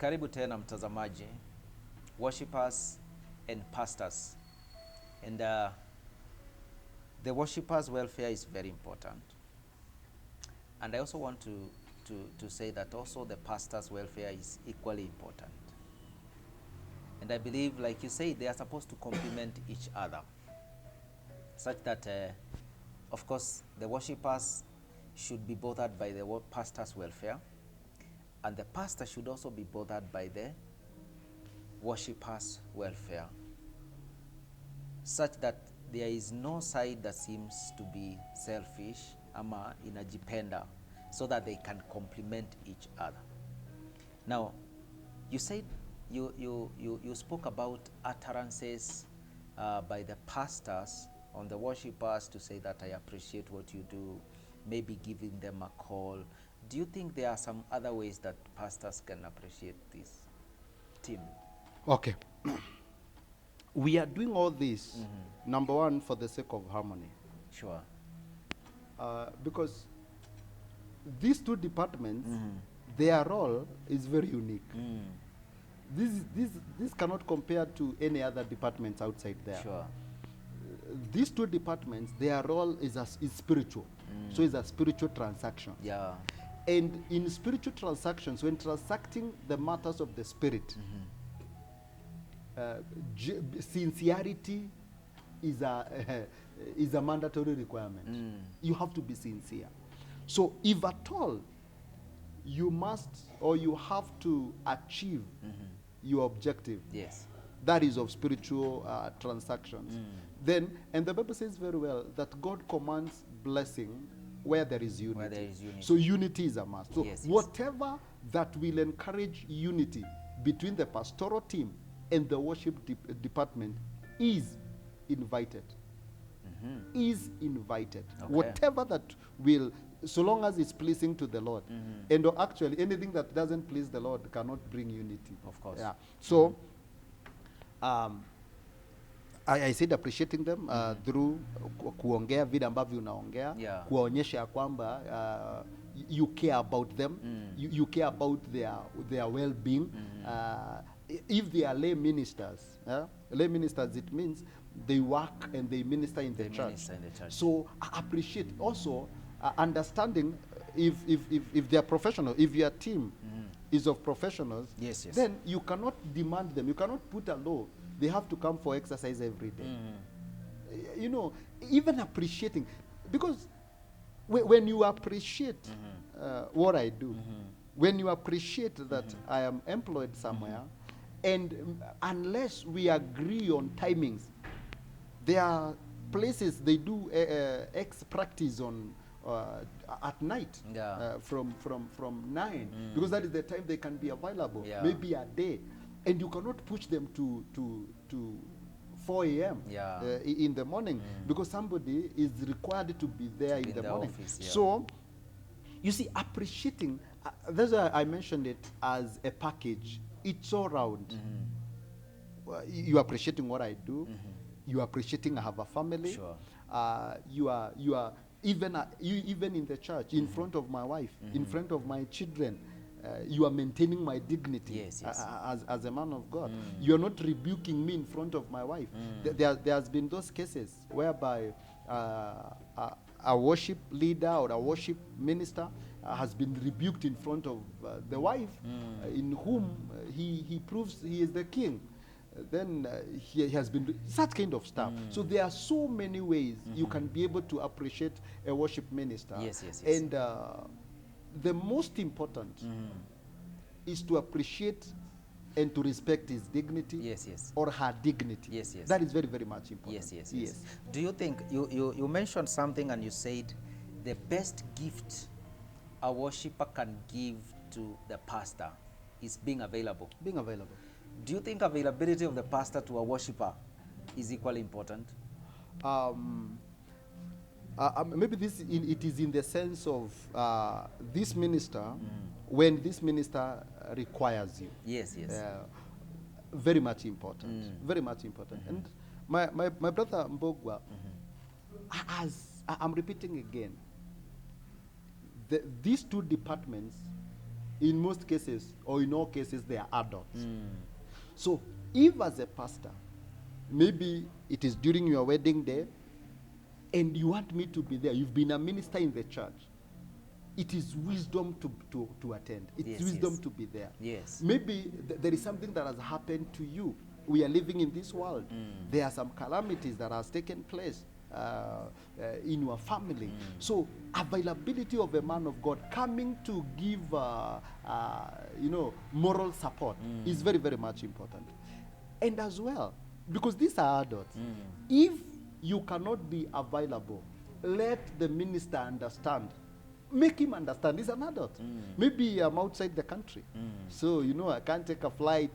Karibu tena mtazamaji, worshippers and pastors. And the worshippers' welfare is very important. And I also want to say that also the pastor's welfare is equally important. And I believe, like you say, they are supposed to complement each other, such that, of course, the worshippers should be bothered by the pastor's welfare, and the pastor should also be bothered by the worshippers' welfare, such that there is no side that seems to be selfish ama inajipenda, so that they can complement each other. Now, you said you spoke about utterances by the pastors on the worshippers to say that I appreciate what you do, maybe giving them a call. Do you think there are some other ways that pastors can appreciate this team? Okay. We are doing all this, number one, for the sake of harmony. Sure. Because these two departments, their role is very unique. This cannot compare to any other departments outside there. Sure. These two departments, their role is spiritual. So it's a spiritual transaction. Yeah. And in spiritual transactions, when transacting the matters of the spirit, sincerity is a mandatory requirement. You have to be sincere. So if at all you must or you have to achieve your objective, Yes. that is of spiritual transactions, then, and the Bible says very well that God commands blessing where there is unity. Where there is unity. So unity is a must. So Yes, yes. whatever that will encourage unity between the pastoral team and the worship department is invited. Is invited. Okay. Whatever that will, so long as it's pleasing to the Lord. And actually, anything that doesn't please the Lord cannot bring unity. Of course. Yeah. So, I said appreciating them through kuongea vile ambavyo unaongea, Yeah. kuonyesha ya kwamba you care about them, you care about their well-being. If they are lay ministers, it means they work and they minister in the church. Minister in the church. So appreciate also understanding if they are professional, if your team is of professionals, Yes, yes. then you cannot demand them. You cannot put a law. They have to come for exercise every day. You know, even appreciating, because when you appreciate what I do, when you appreciate that I am employed somewhere, and unless we agree on timings, there are places they do practice on at night, Yeah. from 9, because that is the time they can be available, Yeah. maybe a day, and you cannot push them to 4 a.m. Yeah. In the morning, because somebody is required to be there in the morning. office, yeah. So you see, appreciating, that's why I mentioned it as a package. It's all round. You are appreciating what I do. You are appreciating I have a family. Sure. You are even even in the church, in front of my wife, in front of my children. You are maintaining my dignity. Yes, yes. As a man of God. You are not rebuking me in front of my wife. There has been those cases whereby a worship leader or a worship minister has been rebuked in front of the wife, in whom he proves he is the king. Then he has been such kind of stuff. So there are so many ways you can be able to appreciate a worship minister. Yes, yes, yes. And the most important is to appreciate and to respect his dignity, Yes, yes. or her dignity. Yes, yes. That is very, very much important. Yes, yes, yes. Do you think, you mentioned something and you said the best gift a worshipper can give to the pastor is being available. Being available. Do you think availability of the pastor to a worshipper is equally important? Maybe it is in the sense of this minister, when this minister requires you. Yes, yes. Very much important. Very much important. And my brother Mbugua, as I'm repeating again, these two departments in most cases, or in all cases, they are adults. So if as a pastor, maybe it is during your wedding day, and you want me to be there, you've been a minister in the church, it is wisdom to attend. It's Yes, wisdom yes. to be there. Yes. Maybe there is something that has happened to you. We are living in this world. There are some calamities that has taken place in your family. So availability of a man of God coming to give, moral support is very, very much important. And as well, because these are adults, if you cannot be available, let the minister understand. Make him understand he's an adult. Maybe I'm outside the country, so I can't take a flight.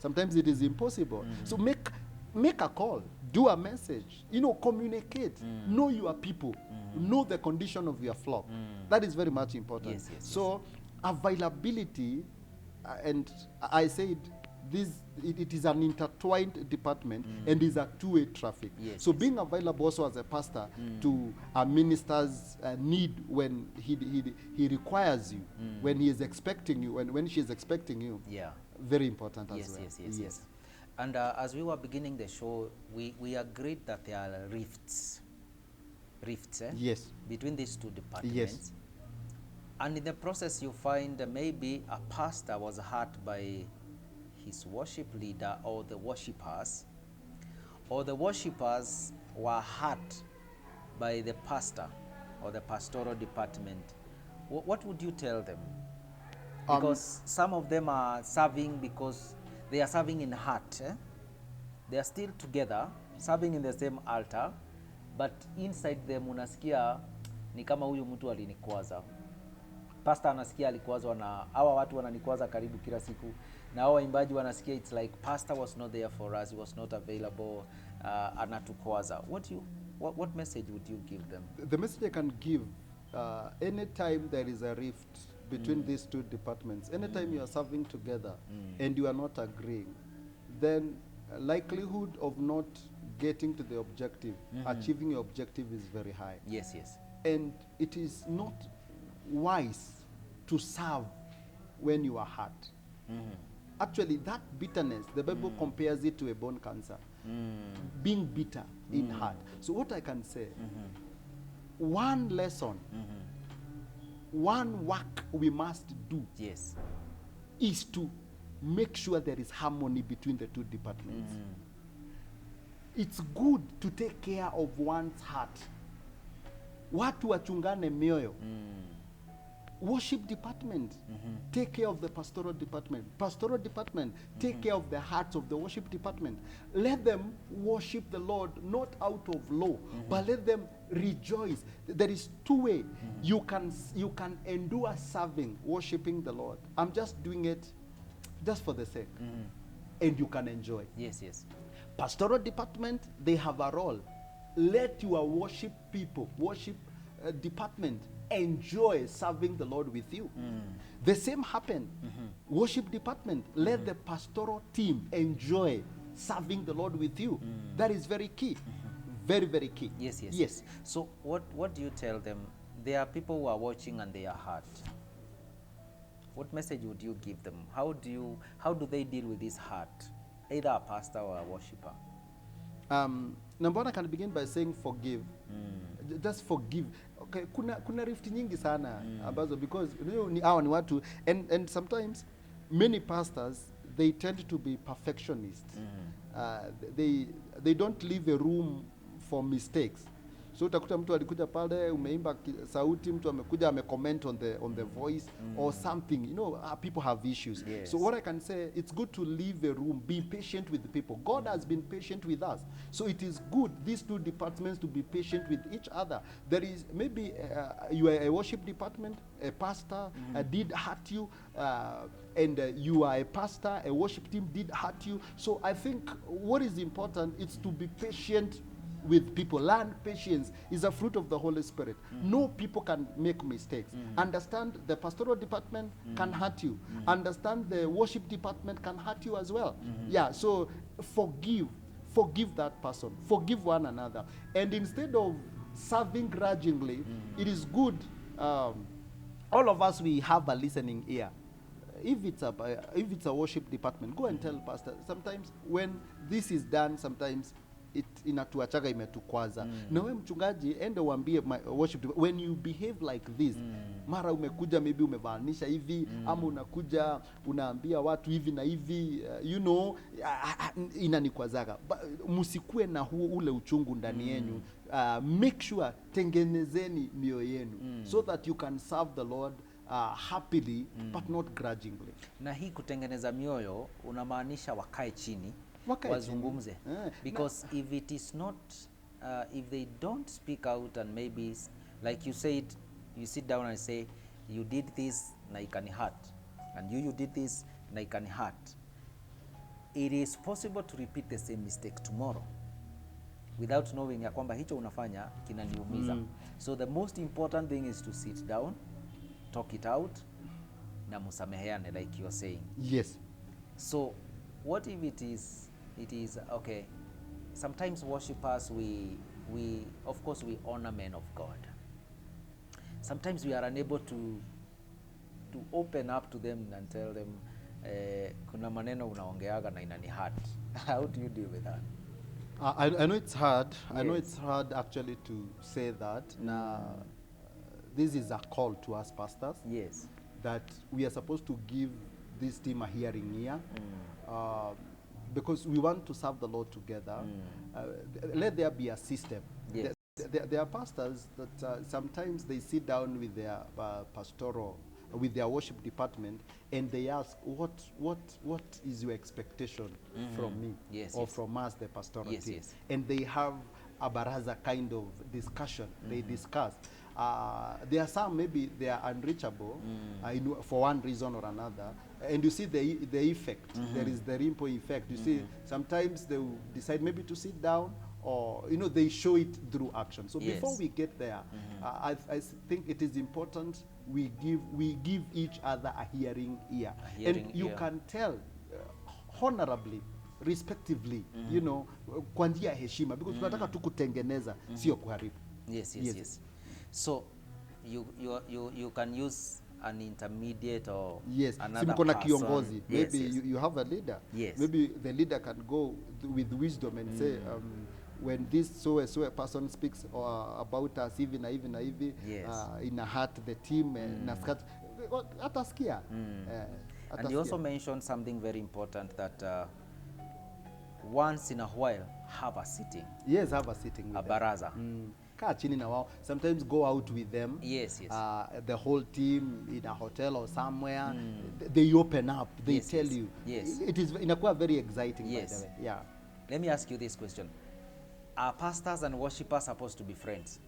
Sometimes it is impossible. So make a call, do a message, communicate, know your people, know the condition of your flock. That is very much important. Yes, yes, so availability, and I said it is an intertwined department and is a two-way traffic. Yes, so yes. being available also as a pastor to a minister's need when he requires you, when he is expecting you, when she is expecting you, Yeah. very important as Yes, well. yes. And as we were beginning the show, we agreed that there are rifts, Yes. between these two departments. And in the process, you find maybe a pastor was hurt by his worship leader or the worshippers were hurt by the pastor or the pastoral department. What would you tell them? Because some of them are serving because they are serving in heart. They are still together, serving in the same altar, but inside them unasikia ni kama huyu mtu alinikwaza. Pastor anasikia alikwazwa na hawa watu wananikwaza karibu kila siku, na hawa waimbaji wanasikia it's like pastor was not there for us, he was not available, anatukwaza. What message would you give them? The message I can give, anytime there is a rift between these two departments, anytime you are serving together and you are not agreeing, then likelihood of not getting to the objective, achieving your objective is very high. Yes. And it is not wise to serve when you are hurt. Actually, that bitterness, the Bible compares it to a bone cancer. Being bitter in heart. So what I can say, one lesson, one work we must do is to make sure there is harmony between the two departments. It's good to take care of one's heart. Watu wachungane mioyo. Worship department, take care of the pastoral department. Pastoral department, take care of the hearts of the worship department. Let them worship the Lord not out of law, but let them rejoice. There is two ways you can endure serving, worshiping the Lord. I'm just doing it just for the sake, and you can enjoy. Yes. Pastoral department, they have a role. Let your worship people, department, enjoy serving the Lord with you. The same happen. Worship department, let the pastoral team enjoy serving the Lord with you. That is very key. Very, very key. Yes. So what do you tell them? There are people who are watching and they are hurt. What message would you give them? How do they deal with this hurt? Either a pastor or a worshiper. Number one, I can begin by saying forgive. Just forgive. Okay, kuna rift nyingi sana ambazo, because hawa ni watu, and sometimes many pastors, they tend to be perfectionists. They don't leave a room for mistakes. So utakuta mtu alikuja pale, umeimba sauti, mtu amekuja amecomment on the voice or something. People have issues. Yes. So what I can say, it's good to leave a room, be patient with the people. God has been patient with us. So it is good, these two departments, to be patient with each other. There is maybe you are a worship department, a pastor did hurt you, and you are a pastor, a worship team did hurt you. So I think what is important is to be patient with people. Learn patience is a fruit of the Holy Spirit. No, people can make mistakes. Understand the pastoral department can hurt you. Understand the worship department can hurt you as well. Yeah, so forgive that person. Forgive one another. And instead of serving grudgingly, it is good. All of us, we have a listening ear. if it's a worship department, go and tell pastor. Sometimes when this is done, sometimes inatuachaga imetukwaza. Na wewe mchungaji ende uambie worship when you behave like this, mara umekuja maybe umevaanisha hivi, ama unakuja unaambia watu hivi na hivi, inanikwazaga. Msikue na ule uchungu ndani yenu. Make sure tengenezeni mioyo yenu so that you can serve the Lord happily but not grudgingly. Na hii kutengeneza mioyo unamaanisha wakae chini, wazungumze. Because if it is not, if they don't speak out and maybe, like you said, you sit down and say, you did this na ikani hurt, and you did this na ikani hurt, it is possible to repeat the same mistake tomorrow without knowing ya kwamba hicho unafanya kinaniumiza. So the most important thing is to sit down, talk it out, na musameheane like you are saying. Yes. So what if it is okay, sometimes worshipers, we of course we honor men of God. Sometimes we are unable to open up to them and tell them kuna maneno unaongeaga na inani hurt. How do you deal with that? I know it's hard. Yes. I know it's hard actually to say that. Now, this is a call to us pastors. Yes. That we are supposed to give this team a hearing ear. Because we want to serve the Lord together. Let there be a system. Yes. There are pastors that sometimes they sit down with their pastoral, with their worship department, and they ask, what is your expectation from me? Yes, or yes. from us, the pastoral Yes, team? yes. And they have a baraza kind of discussion. They discuss. There are some, maybe they are unreachable for one reason or another. And you see the effect. There is the ripple effect. You see, sometimes they will decide maybe to sit down, or they show it through action. So Yes. before we get there, I think it is important we give each other a hearing ear. And you can tell honorably, respectively, kwa njia ya heshima, because tunataka tu kutengeneza, sio kuharibu. Yes. So you can use an intermediate or another person. Kiongozi. Maybe you have a leader. Yes. Maybe the leader can go with wisdom and say, when this so a person speaks about us even in a heart the team atasikia. And you also mentioned something very important, that once in a while have a sitting. Yes, have a sitting with a baraza. Kaa chini na wao. Sometimes go out with them. Yes. The whole team in a hotel or somewhere. They open up. They tell you. Yes. It is inakuwa very exciting. Yes. By the way. Yeah. Let me ask you this question. Are pastors and worshipers supposed to be friends?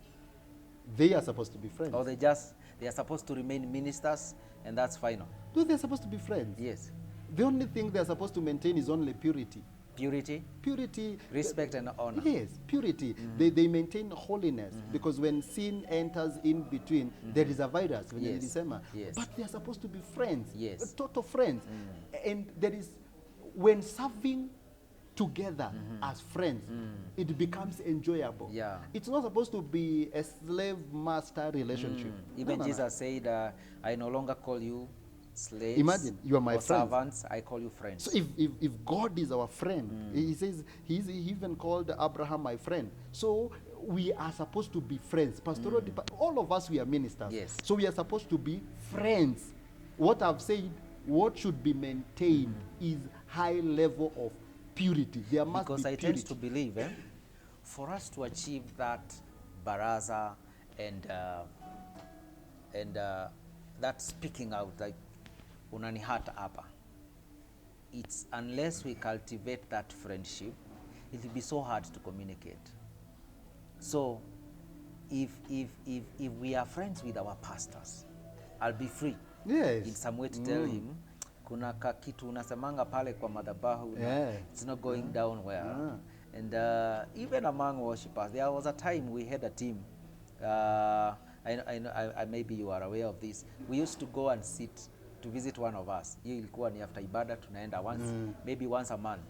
They are supposed to be friends. Or they are supposed to remain ministers and that's final? No, they're supposed to be friends. Yes. The only thing they're supposed to maintain is only purity. Purity, respect and honor. Yes, purity. They maintain holiness, because when sin enters in between, there is a virus. Yes. But they are supposed to be friends. Yes. Total friends. And there is, when serving together as friends, it becomes enjoyable. Yeah. It's not supposed to be a slave-master relationship. Even Jesus said, I no longer call you slaves. Imagine, you are my friend. Servants, I call you friends. So if God is our friend, he says, he even called Abraham my friend. So we are supposed to be friends. Pastoral all of us, we are ministers. Yes. So we are supposed to be friends. What I've said, what should be maintained is high level of purity. There must because be I purity. tend to believe, for us to achieve that baraza and that speaking out, like unanihata hapa, it's unless we cultivate that friendship, it will be so hard to communicate. So if we are friends with our pastors, I'll be free in some way to tell him, kuna kitu unasemanga pale kwa madhabahu, it's not going down well. And even among worshipers, there was a time we had a team, I maybe you are aware of this, we used to go and sit to visit one of us. Hiyo ilikuwa ni after ibada, tunaenda once maybe once a month,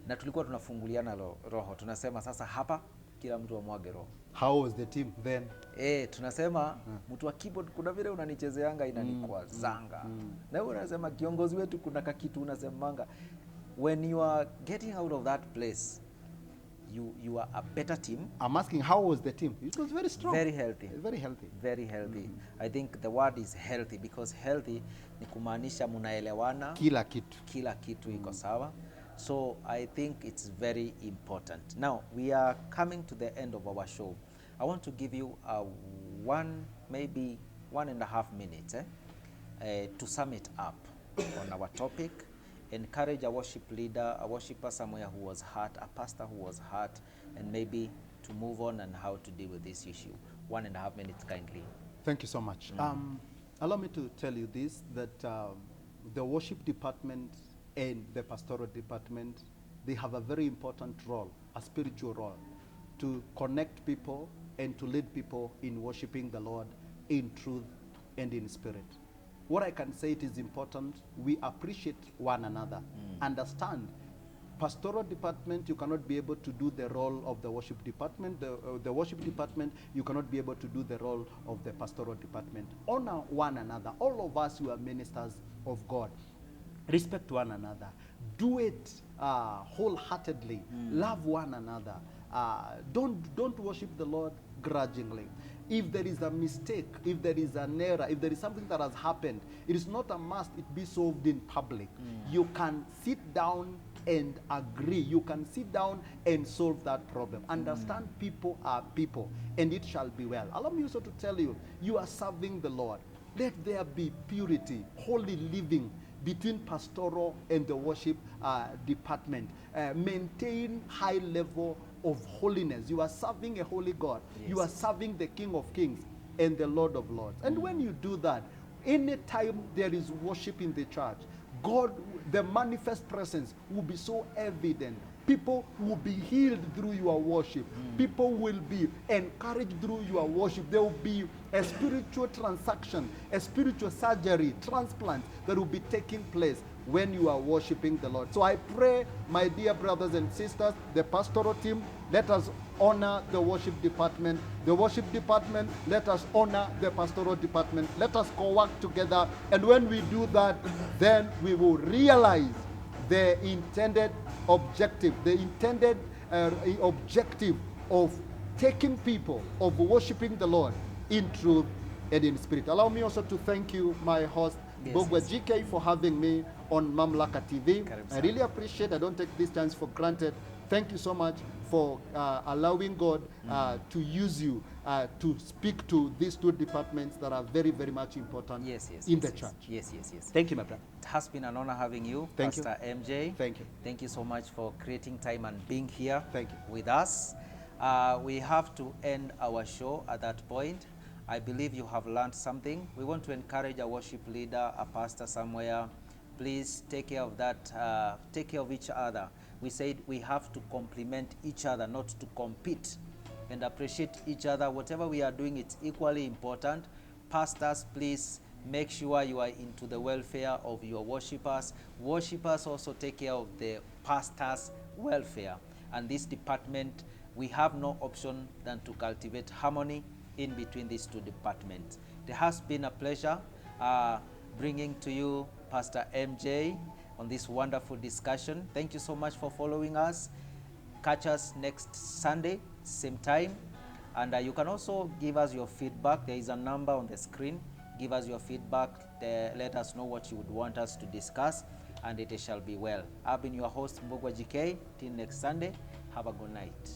na tulikuwa tunafunguliana roho, tunasema sasa hapa kila mtu amwage roho. How was the team then? Tunasema mtu wa keyboard kuna vile unanichezeanga inanikwazanga. Na wewe unasema kiongozi wetu kuna kakitu unasemanga. When you are getting out of that place, you are a better team. I'm asking, how was the team? It was very strong. Very healthy. Very healthy. Very healthy. I think the word is healthy, because healthy ni kumaanisha munaelewana. Kila kitu iko sawa. So I think it's very important. Now we are coming to the end of our show. I want to give you maybe 1.5 minutes to sum it up on our topic. Encourage a worship leader, a worshiper somewhere who was hurt, a pastor who was hurt, and maybe to move on and how to deal with this issue. 1.5 minutes, kindly. Thank you so much. Allow me to tell you this, that the worship department and the pastoral department, they have a very important role, a spiritual role, to connect people and to lead people in worshiping the Lord in truth and in spirit. What I can say, it is important we appreciate one another. Understand, pastoral department, you cannot be able to do the role of the worship department. The worship department, you cannot be able to do the role of the pastoral department. Honor one another. All of us, you are ministers of God. Respect one another. Do it wholeheartedly. Love one another. Don't worship the Lord grudgingly. If there is a mistake, if there is an error, if there is something that has happened, it is not a must it be solved in public. You can sit down and agree. You can sit down and solve that problem. Understand, people are people, and it shall be well. Allow me also to tell you, you are serving the Lord. Let there be purity, holy living between pastoral and the worship department. Maintain high level of holiness. You are serving a holy God. Yes. You are serving the King of Kings and the Lord of Lords. And when you do that, anytime there is worship in the church, God, the manifest presence will be so evident. People will be healed through your worship. People will be encouraged through your worship. There will be a spiritual transaction, a spiritual surgery, transplant that will be taking place when you are worshiping the Lord. So I pray, my dear brothers and sisters, the pastoral team, let us honor the worship department. The worship department, let us honor the pastoral department. Let us co-work together. And when we do that, then we will realize the intended objective, objective of taking people, of worshiping the Lord in truth and in spirit. Allow me also to thank you, my host, Mbugua GK, for having me on Mamlaka TV. I really appreciate it. I don't take this chance for granted. Thank you so much for allowing God to use you to speak to these two departments that are very, very much important in the church. Yes. Thank you, my brother. It has been an honor having you, Pastor MJ. Thank you. Thank you so much for creating time and being here with us. We have to end our show at that point. I believe you have learned something. We want to encourage a worship leader, a pastor somewhere. Please take care of that, take care of each other. We said we have to complement each other, not to compete, and appreciate each other. Whatever we are doing, it's equally important. Pastors, please make sure you are into the welfare of your worshipers. Worshipers also take care of the pastors' welfare. And this department, we have no option than to cultivate harmony in between these two departments. It has been a pleasure bringing to you Pastor MJ on this wonderful discussion. Thank you so much for following us. Catch us next Sunday, same time. And you can also give us your feedback. There is a number on the screen. Give us your feedback. Let us know what you would want us to discuss, and it shall be well. I've been your host, Mbugua GK. Till next Sunday, have a good night.